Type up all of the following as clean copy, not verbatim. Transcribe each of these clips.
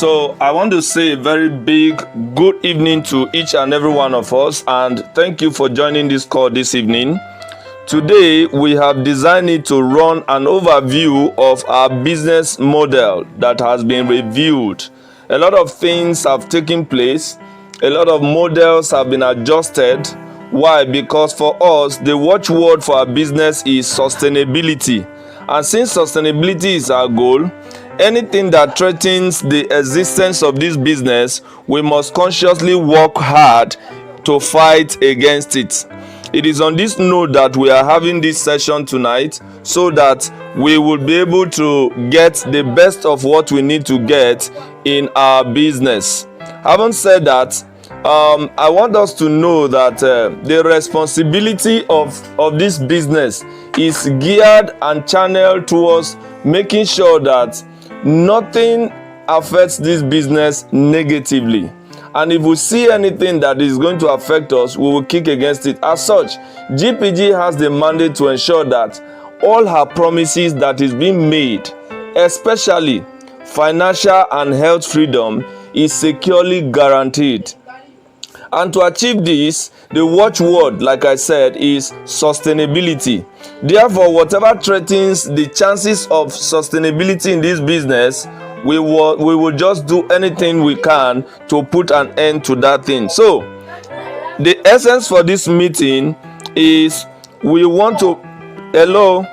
So I want to say a very big good evening to each and every one of us, and thank you for joining this call this evening. Today we have designed it to run an overview of our business model that has been reviewed. A lot of things have taken place. A lot of models have been adjusted. Why? Because for us, the watchword for our business is sustainability. And since sustainability is our goal, anything that threatens the existence of this business, we must consciously work hard to fight against it. It is on this note that we are having this session tonight, so that we will be able to get the best of what we need to get in our business. Having said that, I want us to know that the responsibility of this business is geared and channeled towards making sure that nothing affects this business negatively. And if we see anything that is going to affect us, we will kick against it. As such, GPG has the mandate to ensure that all her promises that is being made, especially financial and health freedom, is securely guaranteed. And to achieve this, the watchword, like I said, is sustainability. Therefore, whatever threatens the chances of sustainability in this business, we will just do anything we can to put an end to that thing. So, the essence for this meeting is we want to... Hello?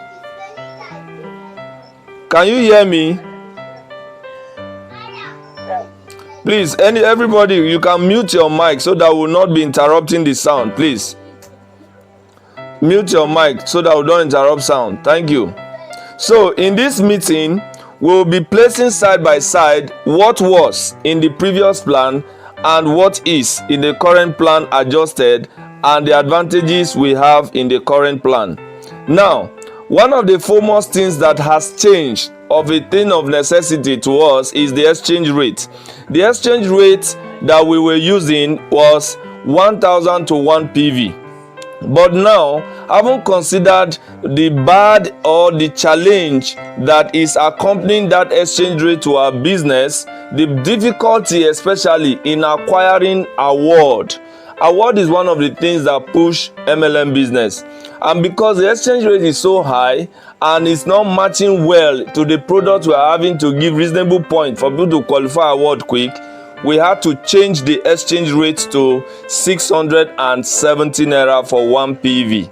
Can you hear me? Please, everybody, you can mute your mic so that we will not be interrupting the sound. Please mute your mic so that we don't interrupt sound. Thank you. So in this meeting, we will be placing side by side what was in the previous plan and what is in the current plan adjusted, and the advantages we have in the current plan. Now, one of the foremost things that has changed of a thing of necessity to us is the exchange rate. The exchange rate that we were using was 1,000 to 1 PV. But now, having considered the bad or the challenge that is accompanying that exchange rate to our business, the difficulty especially in acquiring award. Award is one of the things that push MLM business. And because the exchange rate is so high and it's not matching well to the product we are having to give reasonable point for people to qualify award quick, we had to change the exchange rate to 670 naira for 1 PV.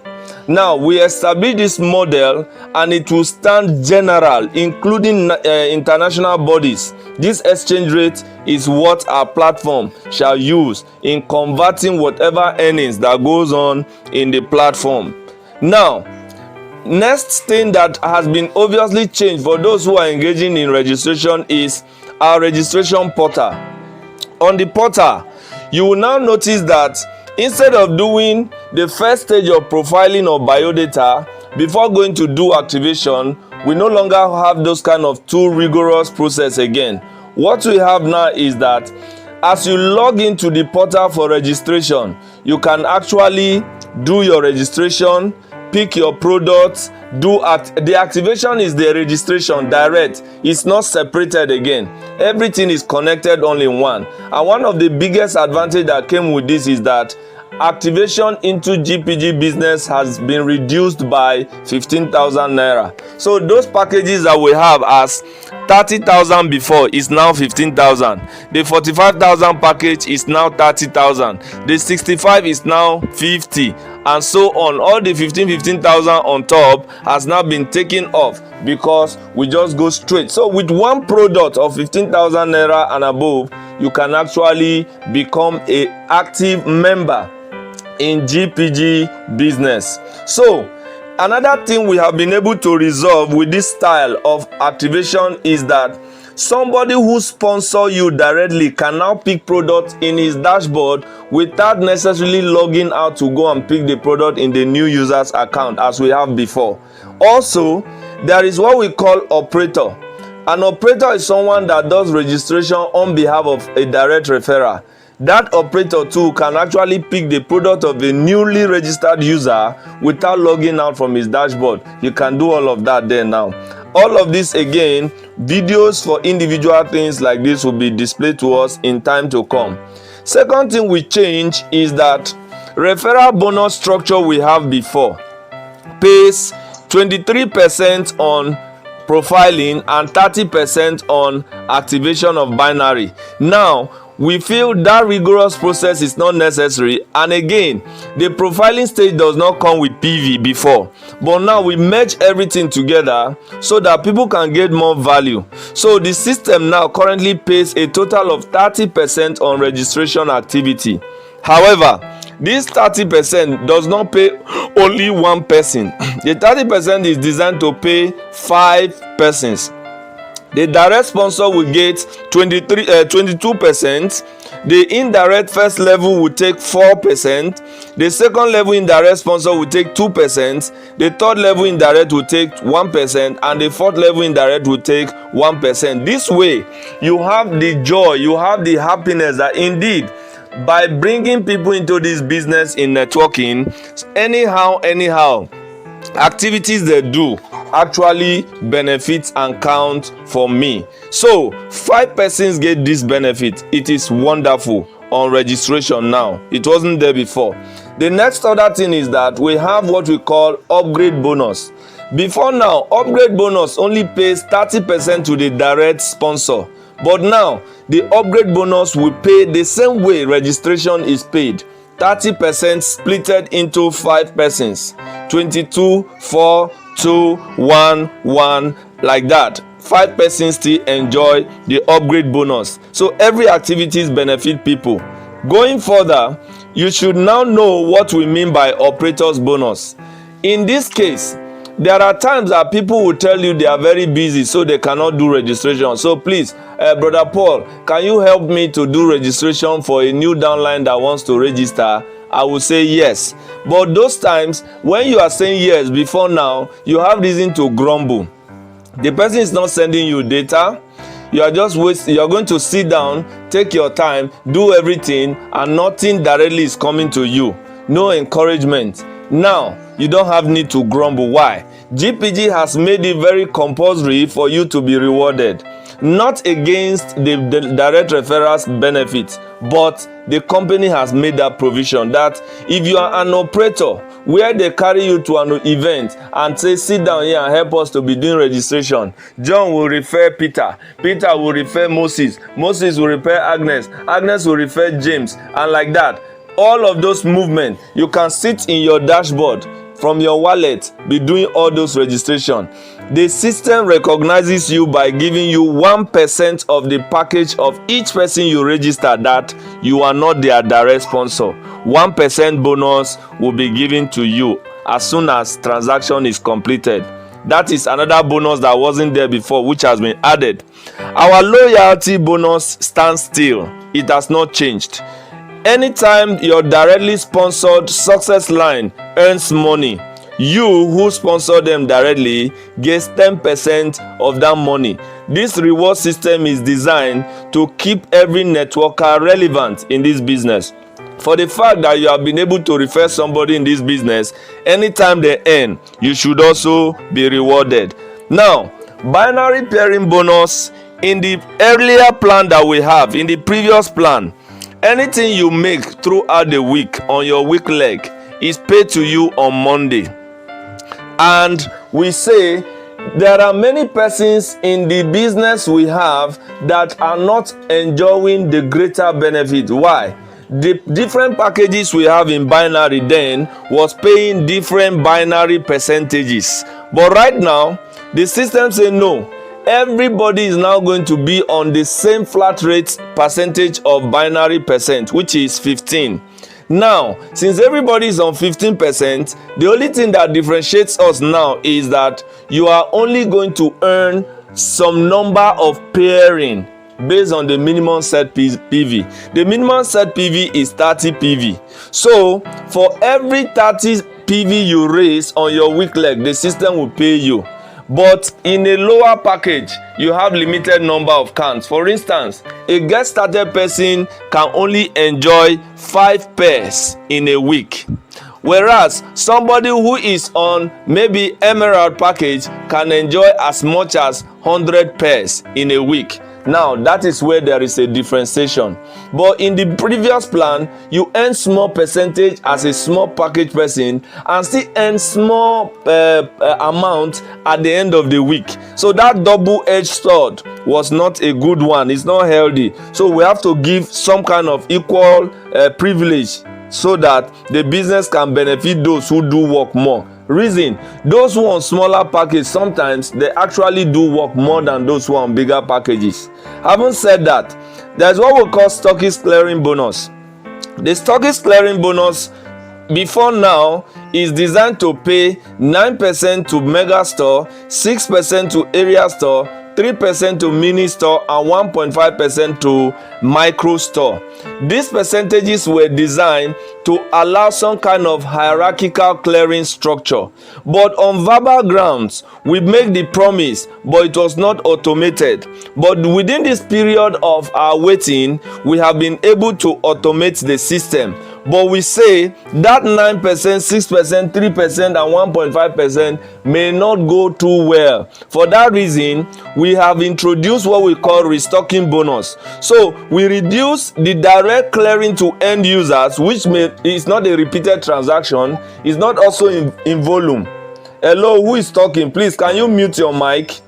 Now, we established this model and it will stand general, including international bodies. This exchange rate is what our platform shall use in converting whatever earnings that goes on in the platform. Now, next thing that has been obviously changed for those who are engaging in registration is our registration portal. On the portal, you will now notice that instead of doing the first stage of profiling of biodata before going to do activation, we no longer have those kind of two rigorous process again. What we have now is that as you log into the portal for registration, you can actually do your registration, pick your products, the activation is the registration direct. It's not separated again. Everything is connected all in one. And one of the biggest advantage that came with this is that activation into GPG business has been reduced by 15,000 naira. So those packages that we have as 30,000 before is now 15,000. The 45,000 package is now 30,000. The 65 is now 50, and so on. All the 15,000 on top has now been taken off because we just go straight. So with one product of 15,000 naira and above, you can actually become an active member in GPG business. So another thing we have been able to resolve with this style of activation is that somebody who sponsor you directly can now pick product in his dashboard without necessarily logging out to go and pick the product in the new user's account as we have before. Also, there is what we call operator. An operator is someone that does registration on behalf of a direct referral. That operator too can actually pick the product of a newly registered user without logging out from his dashboard. You can do all of that there now. All of this again, videos for individual things like this will be displayed to us in time to come. Second thing we change is that referral bonus structure we have before pays 23% on profiling and 30% on activation of binary. Now we feel that rigorous process is not necessary, and again the profiling stage does not come with PV before, but now we merge everything together so that people can get more value. So the system now currently pays a total of 30% on registration activity. However, this 30% does not pay only one person. The 30% is designed to pay 5 persons. The direct sponsor will get 22%. The indirect first level will take 4%. The second level indirect sponsor will take 2%. The third level indirect will take 1%, and the fourth level indirect will take 1%. This way, you have the joy, you have the happiness that indeed, by bringing people into this business in networking, anyhow activities they do actually benefits and count for me. So 5 persons get this benefit. It is wonderful on registration now. It wasn't there before. The next other thing is that we have what we call upgrade bonus. Before now, upgrade bonus only pays 30% to the direct sponsor, but now the upgrade bonus will pay the same way registration is paid. 30% splitted into 5 persons, 22, 4, 2, 1, 1, like that. 5 persons still enjoy the upgrade bonus. So every activities benefit people. Going further, you should now know what we mean by operators bonus. In this case, there are times that people will tell you they are very busy, so they cannot do registration. So please, Brother Paul, can you help me to do registration for a new downline that wants to register? I will say yes. But those times when you are saying yes before now, you have reason to grumble. The person is not sending you data. You are just wasting. You are going to sit down, take your time, do everything, and nothing directly is coming to you. No encouragement. Now you don't have need to grumble. Why? GPG has made it very compulsory for you to be rewarded, not against the direct referrals benefits, but the company has made that provision that if you are an operator where they carry you to an event and say sit down here and help us to be doing registration, John will refer Peter, Peter will refer Moses, Moses will refer Agnes, Agnes will refer James, and like that. All of those movements, you can sit in your dashboard from your wallet, be doing all those registration. The system recognizes you by giving you 1% of the package of each person you register that you are not their direct sponsor. 1% bonus will be given to you as soon as transaction is completed. That is another bonus that wasn't there before, which has been added. Our loyalty bonus stands still. It has not changed. Anytime your directly sponsored success line earns money, you who sponsor them directly gets 10% of that money. This reward system is designed to keep every networker relevant in this business. For the fact that you have been able to refer somebody in this business, anytime they earn, you should also be rewarded. Now, binary pairing bonus, in the earlier plan that we have, in the previous plan, anything you make throughout the week on your week leg is paid to you on Monday. And we say there are many persons in the business we have that are not enjoying the greater benefit. Why? The different packages we have in binary then was paying different binary percentages. But right now, the system say no. Everybody is now going to be on the same flat rate percentage of binary percent, which is 15. Now, since everybody is on 15%, the only thing that differentiates us now is that you are only going to earn some number of pairing based on the minimum set PV. The minimum set PV is 30 PV. So, for every 30 PV you raise on your week leg, the system will pay you. But in a lower package, you have limited number of counts. For instance, a get started person can only enjoy 5 pairs in a week. whereas somebody who is on maybe emerald package can enjoy as much as 100 pairs in a week. Now that is where there is a differentiation. But in the previous plan, you earn small percentage as a small package person and still earn small amount at the end of the week. So that double-edged sword was not a good one. It's not healthy. So we have to give some kind of equal privilege so that the business can benefit those who do work more. Reason, those who on smaller package, sometimes they actually do work more than those who are on bigger packages. Having said that, there's what we call stockist clearing bonus. The stockist clearing bonus before now is designed to pay 9% to mega store, 6% to area store, 3% to mini store, and 1.5% to micro store. These percentages were designed to allow some kind of hierarchical clearing structure. But on verbal grounds, we make the promise, but it was not automated. But within this period of our waiting, we have been able to automate the system. But we say that 9%, 6%, 3%, and 1.5% may not go too well. For that reason, we have introduced what we call restocking bonus. So we reduce the direct clearing to end users, which is not a repeated transaction, is not also in volume. Hello, who is talking? Please, can you mute your mic?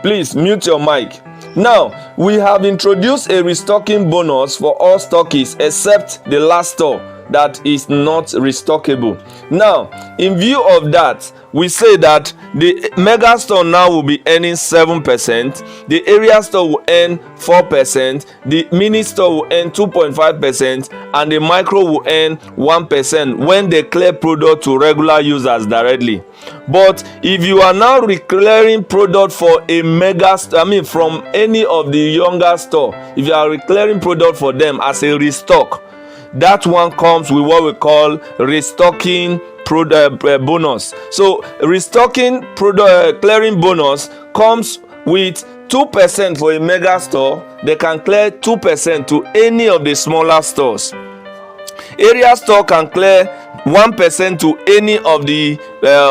Please mute your mic. Now, we have introduced a restocking bonus for all stockists except the last store that is not restockable. Now, in view of that, we say that the mega store now will be earning 7%, the area store will earn 4%, the mini store will earn 2.5%, and the micro will earn 1% when they clear product to regular users directly. But if you are now reclearing product for a mega store, from any of the younger store, if you are reclearing product for them as a restock, that one comes with what we call restocking bonus. So restocking clearing bonus comes with 2% for a mega store. They can clear 2% to any of the smaller stores. Area store can clear 1% to any of the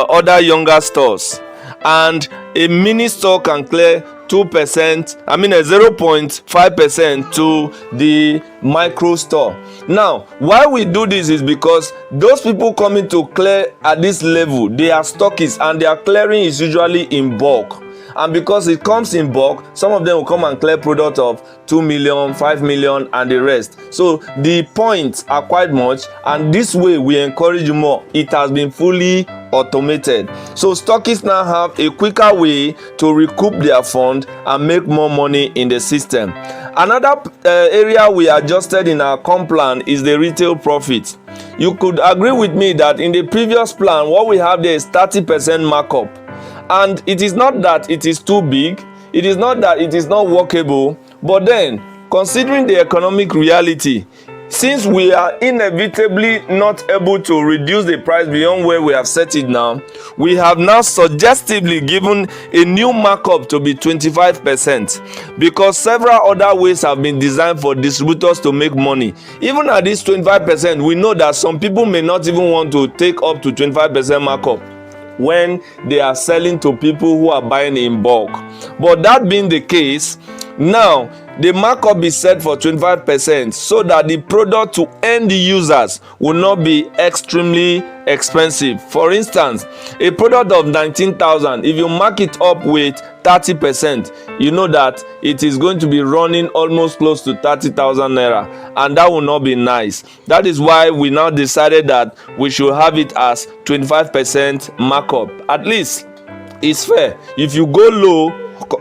other younger stores, and a mini store can clear 0.5% to the micro store. Now, why we do this is because those people coming to clear at this level, they are stockists and their clearing is usually in bulk. And because it comes in bulk, some of them will come and clear product of 2 million, 5 million, and the rest. So the points are quite much, and this way we encourage more. It has been fully automated. So stockists now have a quicker way to recoup their fund and make more money in the system. Another area we adjusted in our comp plan is the retail profit. You could agree with me that in the previous plan, what we have there is 30% markup. And it is not that it is too big, it is not that it is not workable, but then considering the economic reality, since we are inevitably not able to reduce the price beyond where we have set it now, we have now suggestively given a new markup to be 25%, because several other ways have been designed for distributors to make money. Even at this 25%, we know that some people may not even want to take up to 25% markup when they are selling to people who are buying in bulk. But that being the case, now the markup is set for 25% so that the product to end users will not be extremely expensive. For instance, a product of 19,000, if you mark it up with 30%, you know that it is going to be running almost close to 30,000 naira, and that will not be nice. That is why we now decided that we should have it as 25% markup. At least it's fair. If you go low,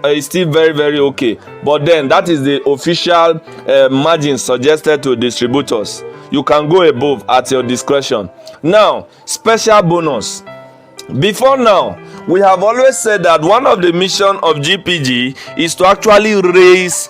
it's still very, very okay. But then that is the official margin suggested to distributors. You can go above at your discretion. Now, special bonus. Before now, we have always said that one of the mission of GPG is to actually raise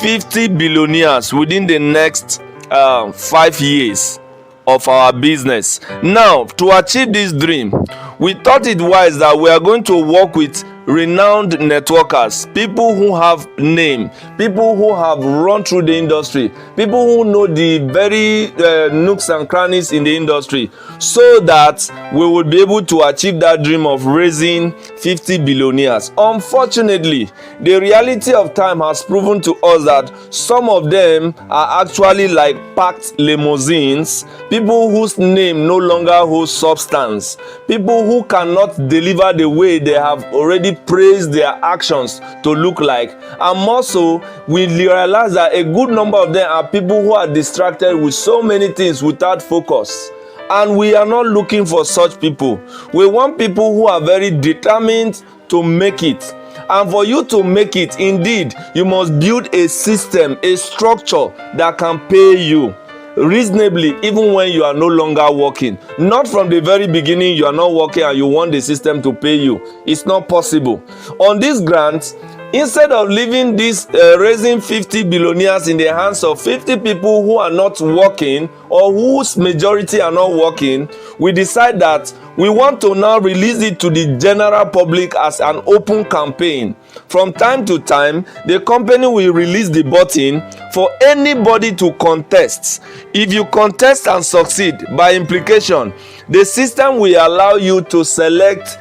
50 billionaires within the next 5 years of our business. Now, to achieve this dream, we thought it wise that we are going to work with renowned networkers, people who have name, people who have run through the industry, people who know the very nooks and crannies in the industry, so that we will be able to achieve that dream of raising 50 billionaires. Unfortunately, the reality of time has proven to us that some of them are actually like packed limousines, people whose name no longer holds substance, people who cannot deliver the way they have already praised their actions to look like. And more so, we realize that a good number of them are people who are distracted with so many things without focus. And we are not looking for such people. We want people who are very determined to make it. And for you to make it, indeed, you must build a system, a structure that can pay you reasonably even when you are no longer working. Not from the very beginning you are not working and you want the system to pay you. It's not possible. On this grant, instead of leaving this raising 50 billionaires in the hands of 50 people who are not working or whose majority are not working, we decide that we want to now release it to the general public as an open campaign. From time to time, the company will release the button for anybody to contest. If you contest and succeed, by implication, the system will allow you to select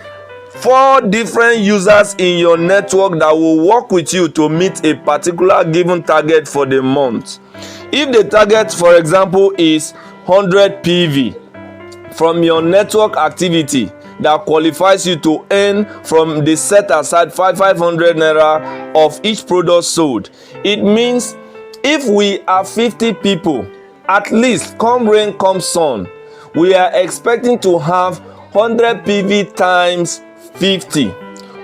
4 different users in your network that will work with you to meet a particular given target for the month. If the target, for example, is 100 PV from your network activity that qualifies you to earn from the set aside 500 naira of each product sold, it means if we are 50 people, at least come rain come sun, we are expecting to have 100 PV times 50,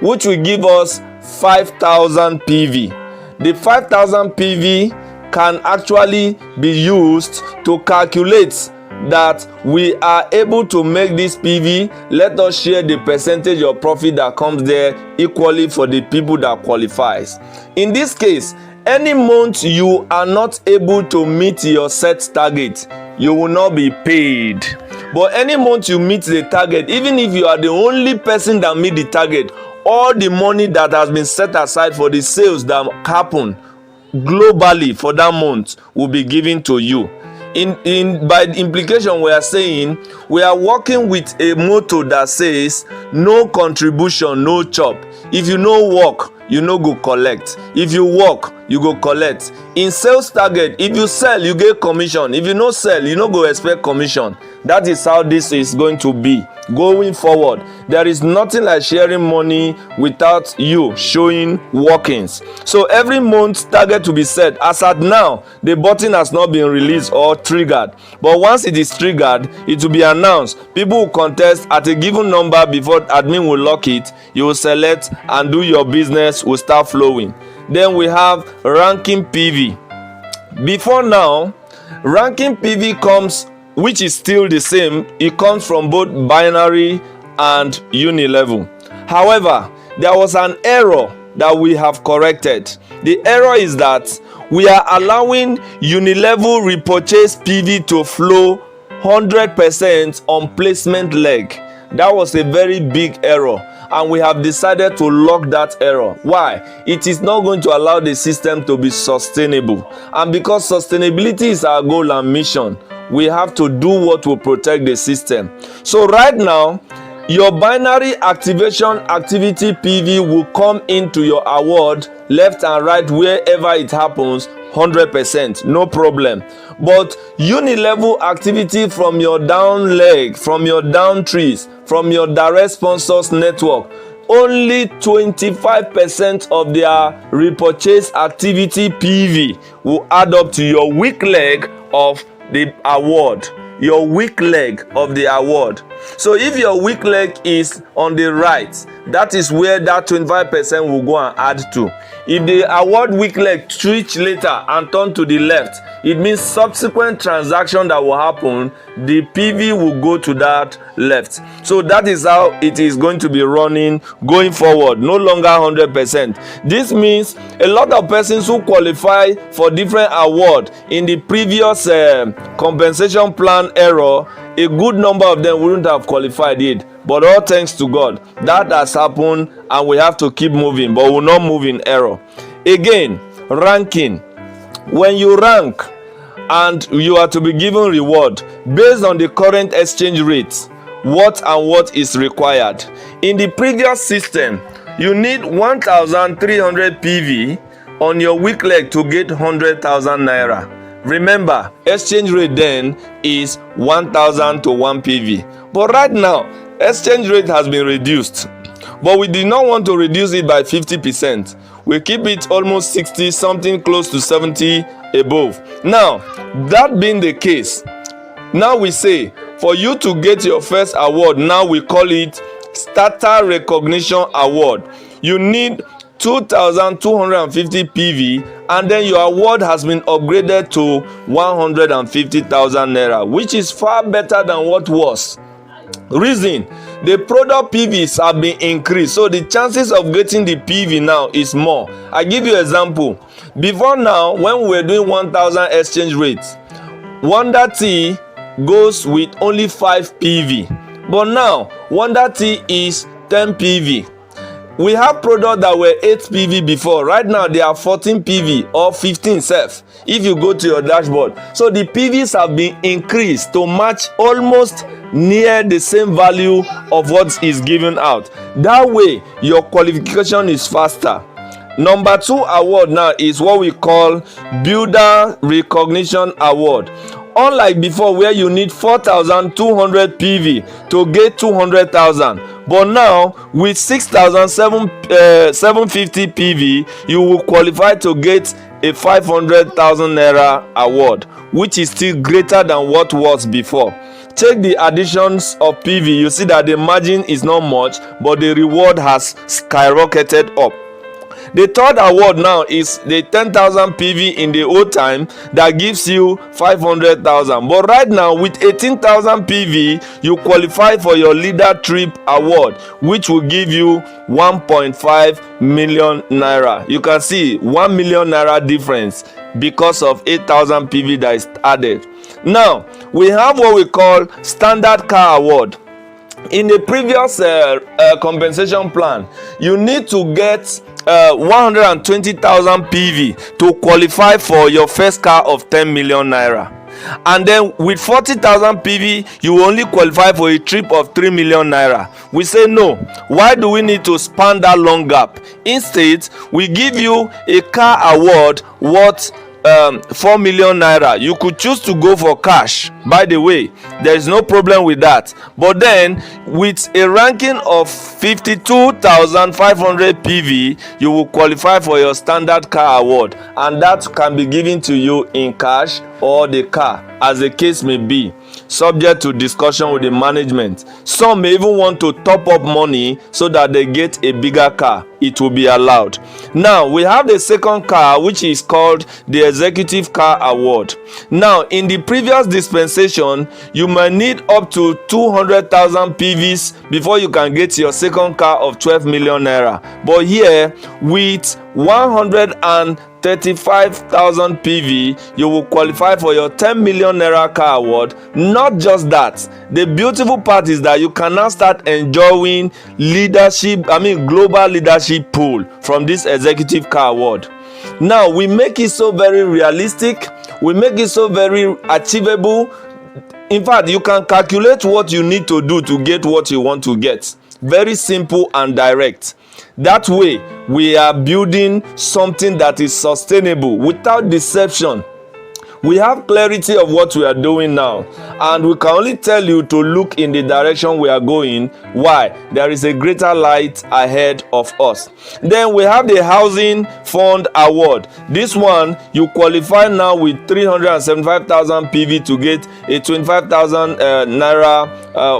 which will give us 5,000 PV. The 5,000 PV can actually be used to calculate that we are able to make this PV. Let us share the percentage of profit that comes there equally for the people that qualifies. In this case, any month you are not able to meet your set target, you will not be paid. But any month you meet the target, even if you are the only person that meet the target, all the money that has been set aside for the sales that happen globally for that month will be given to you. By implication, we are saying we are working with a motto that says no contribution, no chop. If you no work, you no go collect. If you work, you go collect. In sales target, if you sell, you get commission. If you no sell, you no go expect commission. That is how this is going to be going forward. There is nothing like sharing money without you showing workings. So every month target to be set. As at now, the button has not been released or triggered, but once it is triggered, it will be announced. People will contest at a given number before admin will lock it. You will select and do your business will start flowing. Then we have ranking PV. Before now, ranking PV comes, which is still the same. It comes from both binary and unilevel. However, there was an error that we have corrected. The error is that we are allowing unilevel repurchase PV to flow 100% on placement leg. That was a very big error, and we have decided to lock that error. Why? It is not going to allow the system to be sustainable, and because sustainability is our goal and mission, we have to do what will protect the system. So right now, your binary activation activity PV will come into your award left and right wherever it happens 100%, no problem. But unilevel activity from your down leg, from your down trees, from your direct sponsors network, only 25% of their repurchase activity PV will add up to your weak leg of the award. Your weak leg of the award. So if your weak leg is on the right, that is where that 25% will go and add to. If the award weak leg switch later and turn to the left, it means subsequent transaction that will happen, the PV will go to that left. So that is how it is going to be running going forward, no longer 100%. This means a lot of persons who qualify for different award in the previous compensation plan era, a good number of them wouldn't have qualified it. But all thanks to God, that has happened, and we have to keep moving, but we'll not move in error. Again, ranking. When you rank and you are to be given reward based on the current exchange rate, what is required. In the previous system, you need 1,300 PV on your weak leg to get 100,000 naira. Remember, exchange rate then is 1,000 to 1 PV. But right now, exchange rate has been reduced. But we did not want to reduce it by 50%. We keep it almost 60, something close to 70 above. Now, that being the case, now we say, for you to get your first award, now we call it Starter Recognition Award. You need 2,250 PV, and then your award has been upgraded to 150,000 naira, which is far better than what was. Reason, the product PVs have been increased, so the chances of getting the PV now is more. I give you example. Before now, when we were doing 1,000 exchange rates, Wonder Tea goes with only 5 PV, but now Wonder Tea is 10 PV. We have products that were 8 PV before. Right now they are 14 PV or 15 self if you go to your dashboard. So the PVs have been increased to match almost near the same value of what is given out. That way your qualification is faster. Number 2 award now is what we call Builder Recognition Award. Unlike before, where you need 4,200 PV to get 200,000, but now with 6,750 PV, you will qualify to get a 500,000 naira award, which is still greater than what was before. Check the additions of PV. You see that the margin is not much, but the reward has skyrocketed up. The third award now is the 10,000 PV in the old time that gives you 500,000. But right now with 18,000 PV, you qualify for your Leader Trip Award, which will give you 1.5 million naira. You can see 1 million naira difference because of 8,000 PV that is added. Now we have what we call Standard Car Award. In the previous compensation plan, you need to get 120,000 PV to qualify for your first car of 10 million naira. And then with 40,000 PV, you only qualify for a trip of 3 million naira. We say no. Why do we need to span that long gap? Instead, we give you a car award worth 4 million naira. You could choose to go for cash. By the way, there is no problem with that. But then with a ranking of 52,500 PV, you will qualify for your Standard Car Award, and that can be given to you in cash or the car, as the case may be, subject to discussion with the management. Some may even want to top up money so that they get a bigger car. It will be allowed. Now we have the second car, which is called the Executive Car Award. Now in the previous dispensation, you might need up to 200,000 PVs before you can get your second car of 12 million naira. But here with 135,000 PV, you will qualify for your 10 million naira car award. Not just that, the beautiful part is that you can now start enjoying global leadership pool from this Executive Car Award. Now we make it so very realistic, we make it so very achievable. In fact, you can calculate what you need to do to get what you want to get. Very simple and direct. That way we are building something that is sustainable without deception. We have clarity of what we are doing now, and we can only tell you to look in the direction we are going. Why? There is a greater light ahead of us. Then we have the Housing Fund Award. This one, you qualify now with 375,000 PV to get a 25,000 naira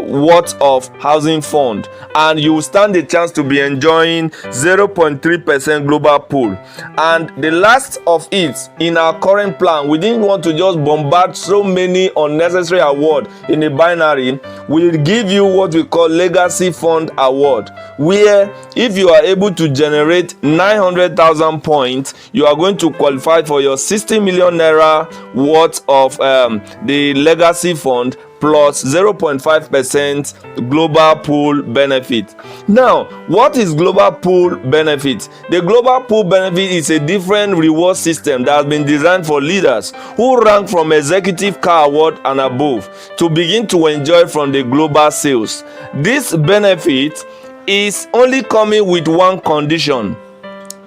worth of housing fund, and you will stand a chance to be enjoying 0.3% global pool. And the last of it, in our current plan, we didn't want to just bombard so many unnecessary awards in a binary. We will give you what we call legacy fund award, where if you are able to generate 900,000 points, you are going to qualify for your 60 million naira worth of the legacy fund plus 0.5% global pool benefit. Now, what is global pool benefit? The global pool benefit is a different reward system that has been designed for leaders who rank from executive car award and above to begin to enjoy from the global sales. This benefit is only coming with one condition.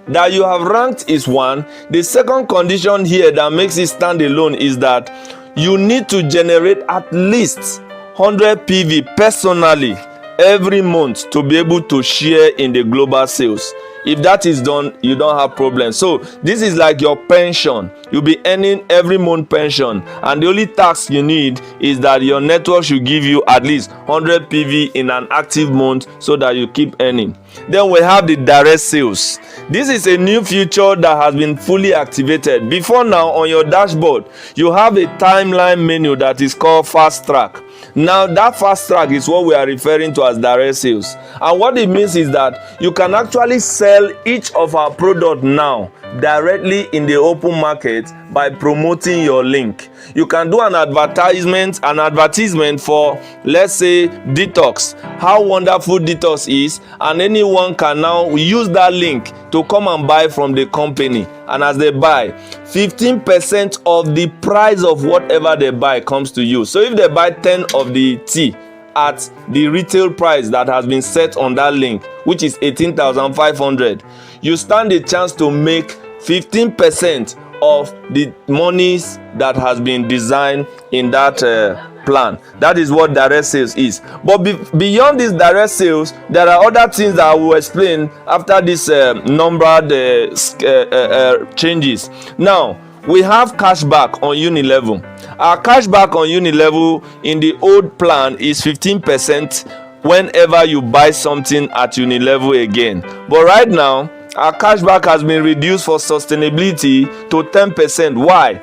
That you have ranked is one. The second condition here that makes it stand alone is that you need to generate at least 100 PV personally every month to be able to share in the global sales. If that is done, you don't have problems. So this is like your pension. You'll be earning every month pension, and the only tax you need is that your network should give you at least 100 PV in an active month so that you keep earning. Then we have the direct sales. This is a new feature that has been fully activated. Before now, on your dashboard, you have a timeline menu that is called fast track. Now that fast track is what we are referring to as direct sales, and what it means is that you can actually sell each of our product now directly in the open market by promoting your link. You can do an advertisement for, let's say, detox, how wonderful detox is, and anyone can now use that link to come and buy from the company. And as they buy, 15% of the price of whatever they buy comes to you. So if they buy 10 of the tea at the retail price that has been set on that link, which is 18,500, you stand a chance to make 15% of the monies that has been designed in that plan. That is what direct sales is. But beyond this direct sales, there are other things that I will explain after this numbered changes. Now, we have cashback on Unilevel. Our cashback on Unilevel in the old plan is 15% whenever you buy something at Unilevel again. But right now, our cashback has been reduced for sustainability to 10%. Why?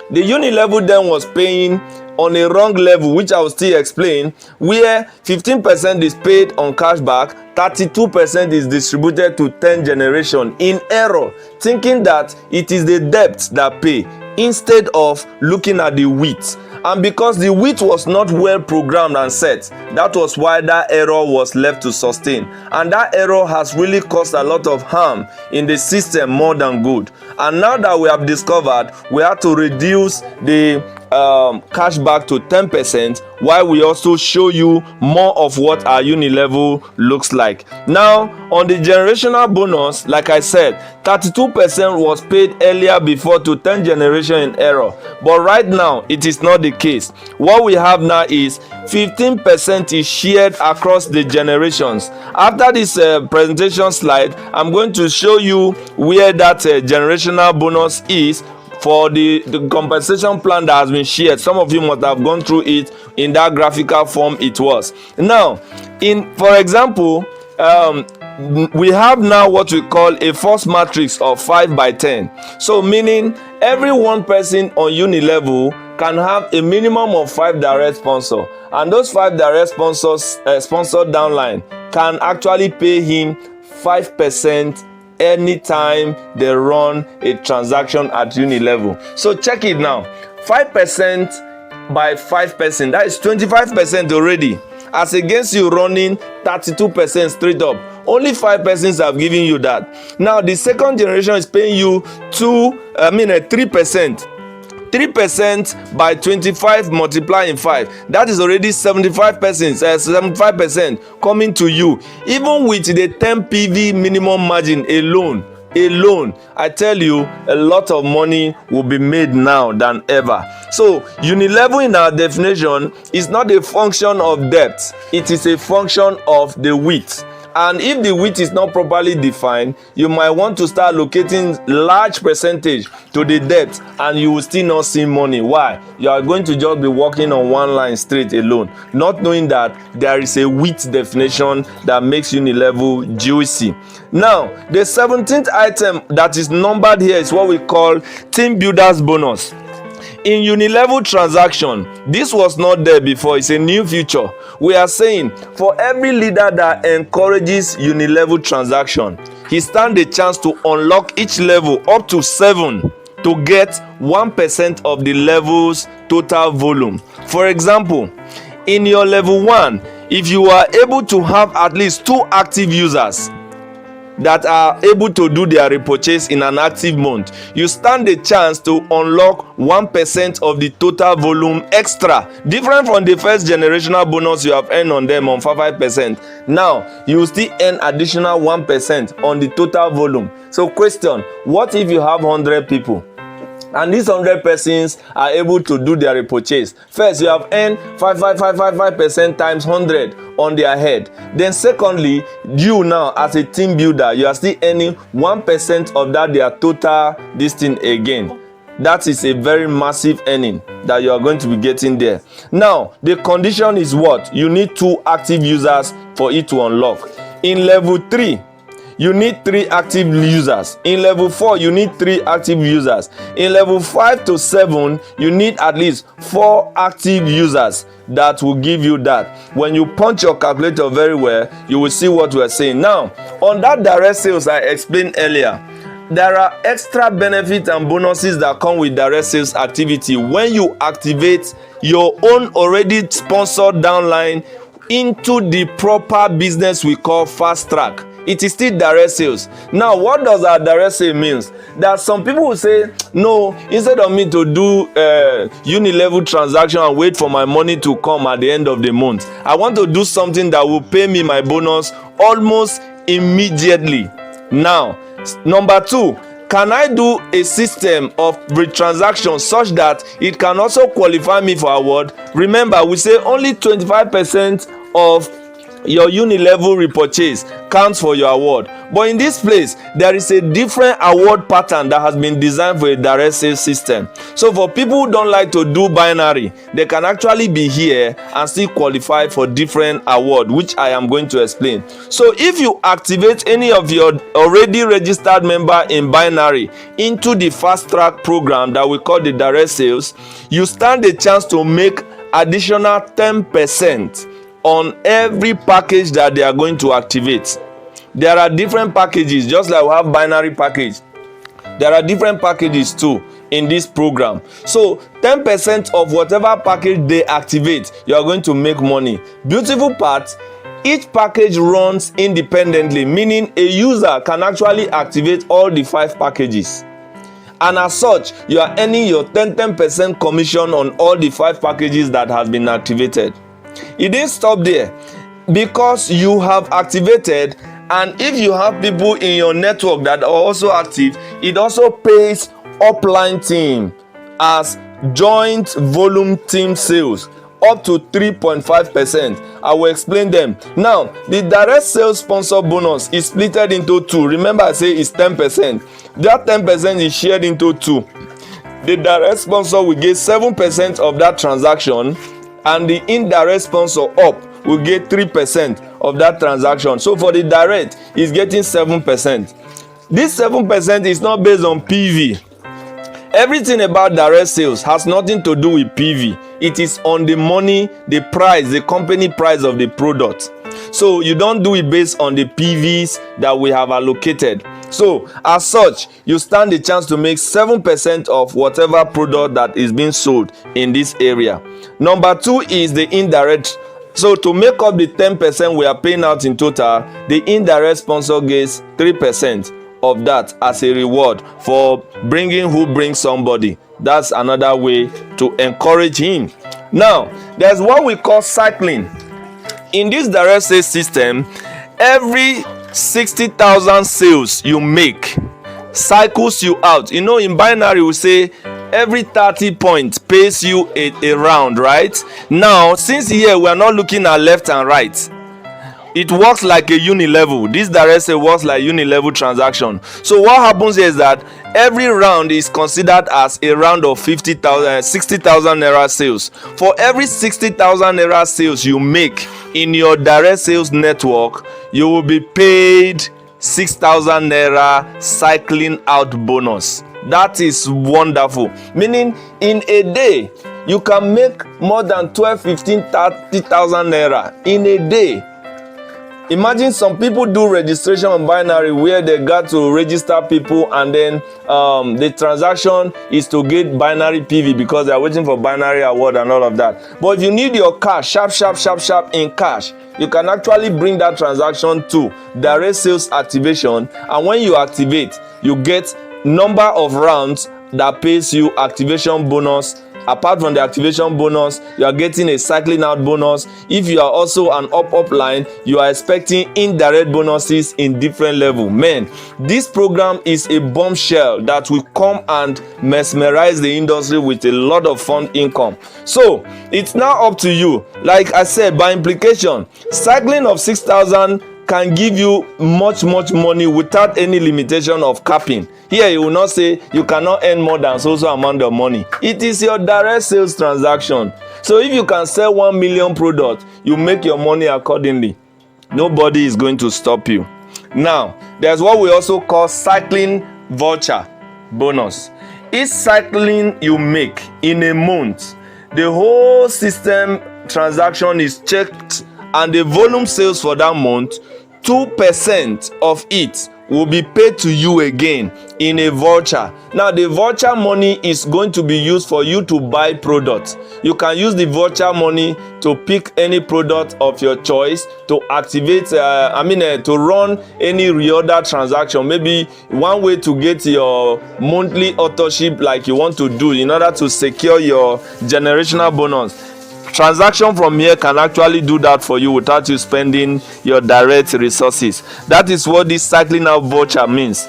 The Unilevel then was paying on a wrong level, which I will still explain, where 15% is paid on cashback, 32% is distributed to 10 generation in error, thinking that it is the debts that pay instead of looking at the width. And because the width was not well programmed and set, that was why that error was left to sustain. And that error has really caused a lot of harm in the system more than good. And now that we have discovered, we have to reduce the cashback to 10%, while we also show you more of what our Unilevel looks like. Now, on the generational bonus, like I said, 32% was paid earlier before to 10 generation in error, but right now it is not the case. What we have now is 15% is shared across the generations. After this presentation slide, I'm going to show you where that generational bonus is for the compensation plan that has been shared. Some of you must have gone through it in that graphical form it was. Now, for example, we have now what we call a force matrix of 5 by 10. So meaning every one person on Unilevel can have a minimum of 5 direct sponsors, and those 5 direct sponsors sponsored downline can actually pay him 5% anytime they run a transaction at Unilevel. So check it now. 5% by 5%, that is 25% already, as against you running 32% straight up. Only 5 persons have given you that. Now the second generation is paying you 3%. 3% by 25 multiplying 5, that is already 75% coming to you. Even with the 10 PV minimum margin alone, I tell you, a lot of money will be made now than ever. So Unilevel in our definition is not a function of depth, it is a function of the width. And if the width is not properly defined, you might want to start allocating large percentage to the depth, and you will still not see money. Why? You are going to just be walking on one line straight alone, not knowing that there is a width definition that makes Unilevel juicy. Now, the 17th item that is numbered here is what we call team builders bonus. In Unilevel transaction, this was not there before. It's a new feature. We are saying for every leader that encourages Unilevel transaction, he stands a chance to unlock each level up to 7 to get 1% of the level's total volume. For example, in your level 1, if you are able to have at least 2 active users that are able to do their repurchase in an active month, you stand a chance to unlock 1% of the total volume extra, different from the first generational bonus you have earned on them on 5%. Now you will still earn additional 1% on the total volume. So question, what if you have 100 people and these 100 persons are able to do their repurchase? First, you have earned 5% times 100 on their head. Then secondly, you now as a team builder, you are still earning 1% of that their total this thing again. That is a very massive earning that you are going to be getting there. Now, the condition is what? You need 2 active users for it to unlock. In level 3, you need 3 active users. In level 4, you need 3 active users. In level 5 to 7, you need at least 4 active users. That will give you that. When you punch your calculator very well, you will see what we are saying. Now, on that direct sales I explained earlier, there are extra benefits and bonuses that come with direct sales activity when you activate your own already sponsored downline into the proper business we call fast track. It is still direct sales. Now, what does our direct sale means? That some people will say, no, instead of me to do Unilevel transaction and wait for my money to come at the end of the month, I want to do something that will pay me my bonus almost immediately. Now, number 2, can I do a system of retransaction such that it can also qualify me for award? Remember, we say only 25% of your Unilevel repurchase counts for your award. But in this place, there is a different award pattern that has been designed for a direct sales system. So for people who don't like to do binary, they can actually be here and still qualify for different award, which I am going to explain. So if you activate any of your already registered member in binary into the fast track program that we call the direct sales, you stand a chance to make additional 10% on every package that they are going to activate. There are different packages, just like we have binary package. There are different packages too in this program. So 10% of whatever package they activate, you are going to make money. Beautiful part, each package runs independently, meaning a user can actually activate all the 5 packages. And as such, you are earning your 10% commission on all the 5 packages that has been activated. It didn't stop there, because you have activated, and if you have people in your network that are also active, it also pays upline team as joint volume team sales up to 3.5%. I will explain them. Now, the direct sales sponsor bonus is split into 2. Remember, I say it's 10%. That 10% is shared into 2. The direct sponsor will get 7% of that transaction, and the indirect sponsor up will get 3% of that transaction. So for the direct, he's getting 7%. This 7% is not based on PV. Everything about direct sales has nothing to do with PV. It is on the money, the price, the company price of the product. So you don't do it based on the PVs that we have allocated. So as such, you stand a chance to make 7% of whatever product that is being sold in this area. Number 2 is the indirect. So to make up the 10% we are paying out in total, the indirect sponsor gets 3% of that as a reward for bringing who brings somebody. That's another way to encourage him. Now, there's what we call cycling. In this direct sales system, every 60,000 sales you make cycles you out. You know, in binary we say every 30 points pays you a round, right? Now, since here we are not looking at left and right, It works like a unilevel. This direct sale works like unilevel transaction. So what happens here is that every round is considered as a round of 60,000 naira sales. For every 60,000 naira sales you make in your direct sales network, you will be paid 6,000 naira cycling out bonus. That is wonderful. Meaning in a day you can make more than 12, 15, 30,000 naira in a day. Imagine some people do registration on binary where they got to register people, and then the transaction is to get binary PV because they are waiting for binary award and all of that. But if you need your cash sharp in cash, you can actually bring that transaction to direct sales activation, and when you activate, you get number of rounds that pays you activation bonus. Apart from the activation bonus, you are getting a cycling out bonus. If you are also an up line, you are expecting indirect bonuses in different level. Man, this program is a bombshell that will come and mesmerize the industry with a lot of fund income. So it's now up to you. Like I said, by implication, cycling of 6,000 can give you much money without any limitation of capping. Here you will not say you cannot earn more than so amount of money. It is your direct sales transaction. So if you can sell 1 million products, you make your money accordingly. Nobody is going to stop you. Now there's what we also call cycling voucher bonus. Each cycling you make in a month, the whole system transaction is checked, and the volume sales for that month, 2% of it will be paid to you again in a voucher. Now the voucher money is going to be used for you to buy products. You can use the voucher money to pick any product of your choice, to activate to run any reorder transaction. Maybe one way to get your monthly authorship like you want to do in order to secure your generational bonus. Transaction from here can actually do that for you without you spending your direct resources. That is what this cycling out voucher means.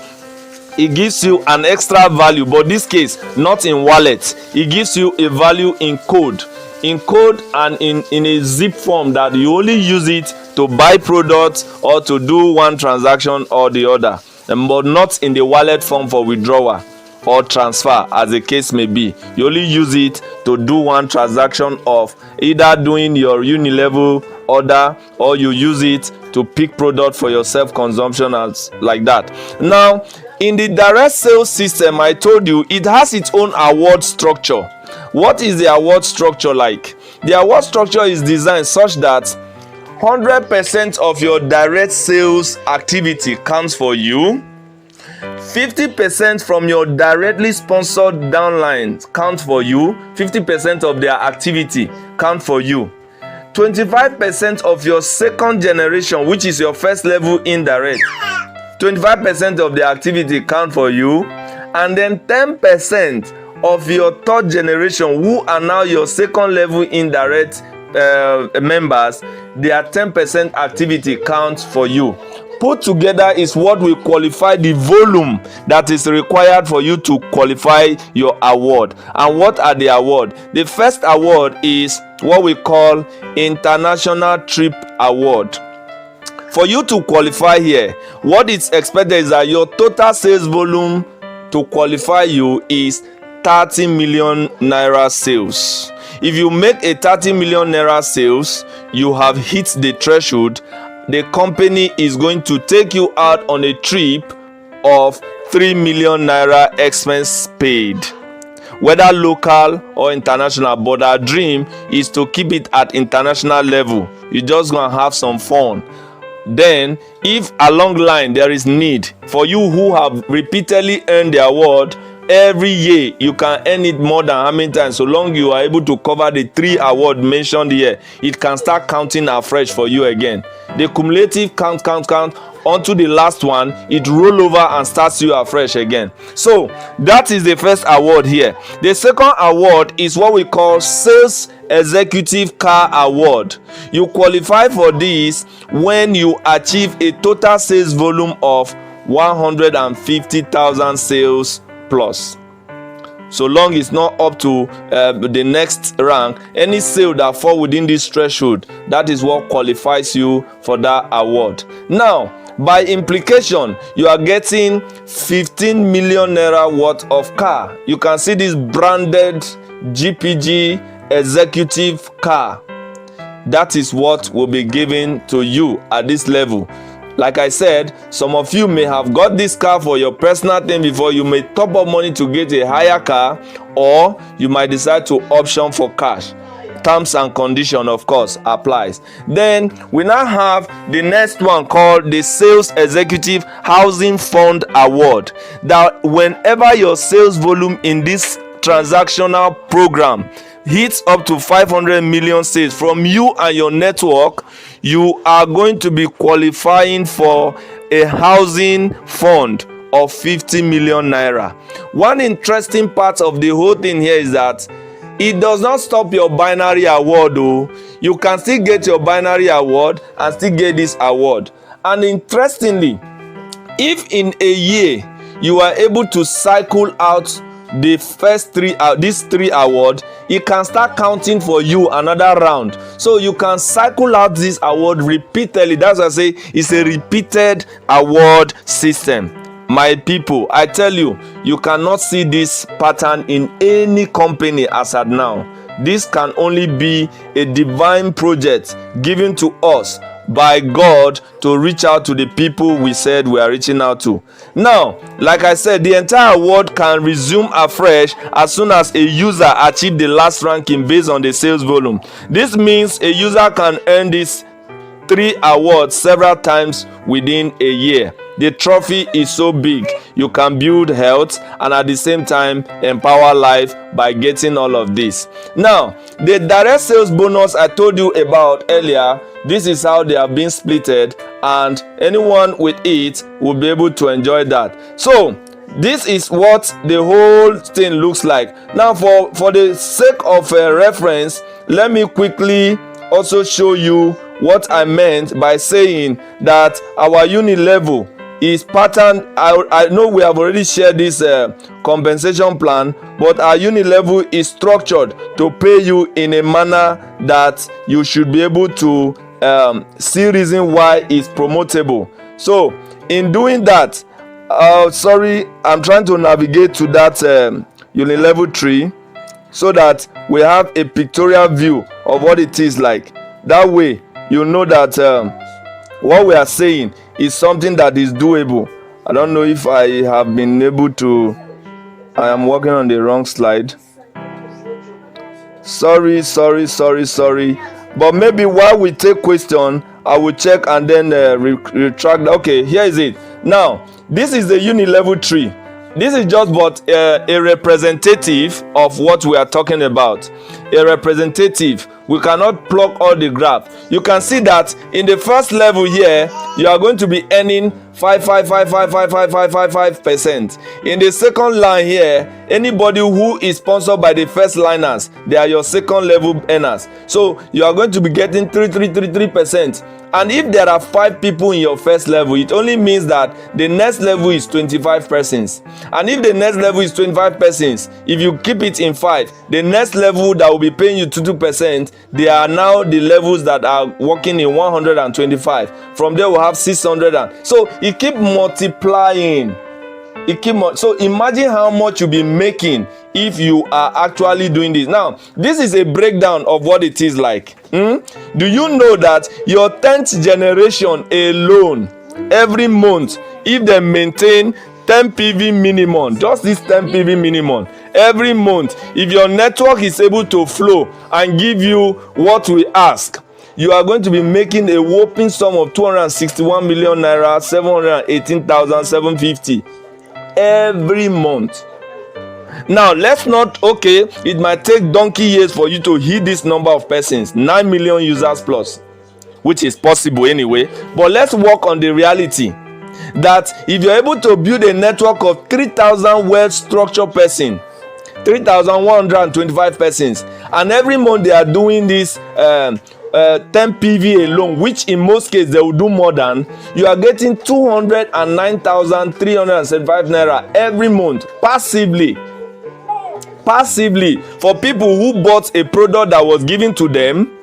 It gives you an extra value, but this case not in wallet. It gives you a value in code and in a zip form that you only use it to buy products or to do one transaction or the other, but not in the wallet form for withdrawal or transfer, as the case may be. You only use it to do one transaction of either doing your unilevel order, or you use it to pick product for your self-consumption as like that. Now in the direct sales system, I told you it has its own award structure. What is the award structure like? The award structure is designed such that 100% of your direct sales activity counts for you. 50% from your directly sponsored downlines count for you. 50% of their activity count for you. 25% of your second generation, which is your first level indirect, 25% of the activity count for you. And then 10% of your third generation, who are now your second level indirect members, their 10% activity counts for you. Put together is what will qualify the volume that is required for you to qualify your award. And what are the award? The first award is what we call International Trip Award. For you to qualify here, what is expected is that your total sales volume to qualify you is 30 million naira sales. If you make a 30 million naira sales, you have hit the threshold. The company is going to take you out on a trip of 3 million naira expense paid, whether local or international. But our dream is to keep it at international level. You're just gonna have some fun. Then if along the line there is need for you who have repeatedly earned the award, every year you can earn it more than how many times, so long you are able to cover the 3 awards mentioned here, it can start counting afresh for you again. The cumulative count onto the last one, it roll over and starts you afresh again. So that is the first award here. The second award is what we call Sales Executive Car Award. You qualify for this when you achieve a total sales volume of 150,000 sales plus. so long it's not up to the next rank. Any sale that fall within this threshold, that is what qualifies you for that award. Now, by implication, you are getting 15 million naira worth of car. You can see this branded GPG executive car. That is what will be given to you at this level. Like I said, some of you may have got this car for your personal thing before. You may top up money to get a higher car, or you might decide to option for cash. Terms and condition, of course, applies. Then we now have the next one called the Sales Executive Housing Fund Award. That whenever your sales volume in this transactional program hits up to 500 million sales from you and your network, you are going to be qualifying for a housing fund of 50 million naira. One interesting part of the whole thing here is that it does not stop your binary award though. You can still get your binary award and still get this award. And interestingly, if in a year you are able to cycle out the first these three awards, it can start counting for you another round. So you can cycle out this award repeatedly. That's why I say it's a repeated award system. My people, I tell you, you cannot see this pattern in any company as at now. This can only be a divine project given to us by God to reach out to the people we said we are reaching out to. Now, like I said, the entire award can resume afresh as soon as a user achieves the last ranking based on the sales volume. This means a user can earn these 3 awards several times within a year. The trophy is so big, you can build health and at the same time empower life by getting all of this. Now, the direct sales bonus I told you about earlier, this is how they have been splitted, and anyone with it will be able to enjoy that. So this is what the whole thing looks like. Now, for the sake of a reference, let me quickly also show you what I meant by saying that our uni level is patterned. I know we have already shared this compensation plan, but our uni level is structured to pay you in a manner that you should be able to see reason why it's promotable. So in doing that, sorry, I'm trying to navigate to that uni level tree so that we have a pictorial view of what it is like. That way you know that what we are saying is something that is doable. I don't know if I have been able to. I am working on the wrong slide. Sorry. But maybe while we take question, I will check and then retract. Okay, here is it. Now, this is the uni level tree. This is just but a representative of what we are talking about. A representative. We cannot plug all the graph. You can see that in the first level here, you are going to be earning 5%. In the second line here, anybody who is sponsored by the first liners, they are your second level earners. So you are going to be getting 3%. And if there are 5 people in your first level, it only means that the next level is 25 persons. And if the next level is 25 persons, if you keep it in 5, the next level that will be paying you 2%, they are now the levels that are working in 125. From there we'll have 600. So it keep multiplying. So imagine how much you'll be making if you are actually doing this. Now, this is a breakdown of what it is like. Do you know that your 10th generation alone, every month, if they maintain 10 PV minimum, just this 10 PV minimum, every month, if your network is able to flow and give you what we ask, you are going to be making a whopping sum of 261 million naira, 718,750 every month. Now, let's not, okay, it might take donkey years for you to hit this number of persons, 9 million users plus, which is possible anyway. But let's work on the reality that if you're able to build a network of 3,000 well-structured persons, 3,125 persons, and every month they are doing this 10 PV alone, which in most cases they will do more than, you are getting 209,375 naira every month passively. passively for people who bought a product that was given to them,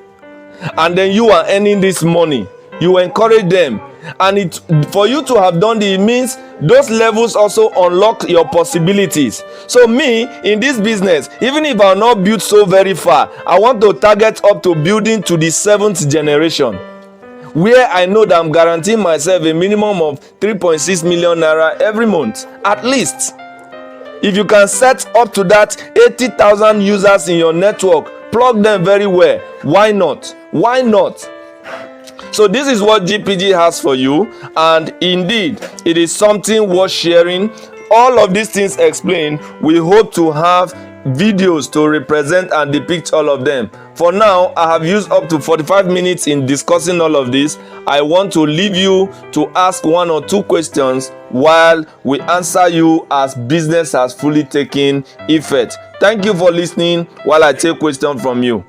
and then you are earning this money. You encourage them, and it for you to have done it means those levels also unlock your possibilities. So me in this business, even if I'll not build so very far, I want to target up to building to the 7th generation, where I know that I'm guaranteeing myself a minimum of 3.6 million naira every month at least. If you can set up to that 80,000 users in your network, plug them very well. Why not? Why not? So this is what GPG has for you, and indeed it is something worth sharing. All of these things explained, we hope to have videos to represent and depict all of them. For now, I have used up to 45 minutes in discussing all of this. I want to leave you to ask 1 or 2 questions while we answer you as business has fully taken effect. Thank you for listening while I take questions from you.